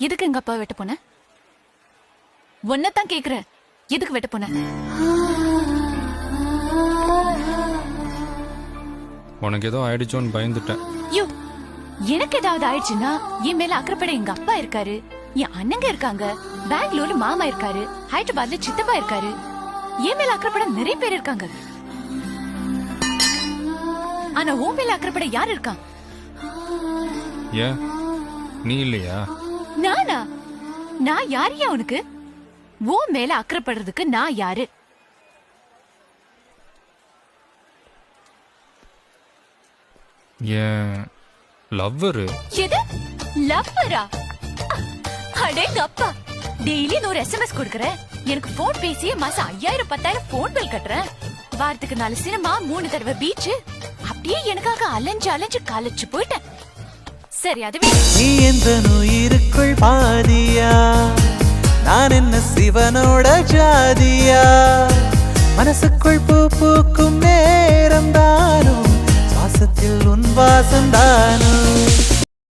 எதுக்கு எங்க அப்பா வெட்ட போன? ஒன்னதான் கேக்குற, எதுக்கு வெட்ட போன? உனக்கு ஏதோ ஆயிடுச்சோன்னு பயந்துட்டேன். யோ, எனக்கு ஏதாவது ஆயிடுச்சுன்னா என் மேல அக்கறைப்பட எங்க அப்பா இருக்காரு, என் அண்ணங்க இருக்காங்க, பெங்களூர்ல மாமா இருக்காரு, ஹைதராபாத்ல சித்தப்பா இருக்காரு. என் மேல அக்கறைப்பட நிறைய பேர் இருக்காங்க. ஆனா உன் மேல அக்கறைப்பட யார் இருக்கா? ஏன் நீ இல்லையா? நானா? நான் யாரையா உனக்கு? உன் மேல அக்கறைப்படுறதுக்கு நான் யாரு? ஏன் லவ்வரு. எது லவ்வரா? அடேங்க அப்பா, டெய்லி 100 SMS கொடுக்கறேன். எனக்கு போன் பேசியே மாசம் 5000 10,000 போன் பில் கட்டுறேன். வாரத்துக்கு 4 சினிமா, 3 தடவை பீச். அப்படியே எனக்காக அலைஞ்சு காலச்சு போயிட்டேன். சரி, அதுவே நீ எந்த உயிருக்குள் பாதியா, நான் என்ன சிவனோட ஜாதியா? மனசுக்குள் பூ பூக்கும் நேரம் தானோ, சுவாசத்தில் உன் வாசம் தானோ?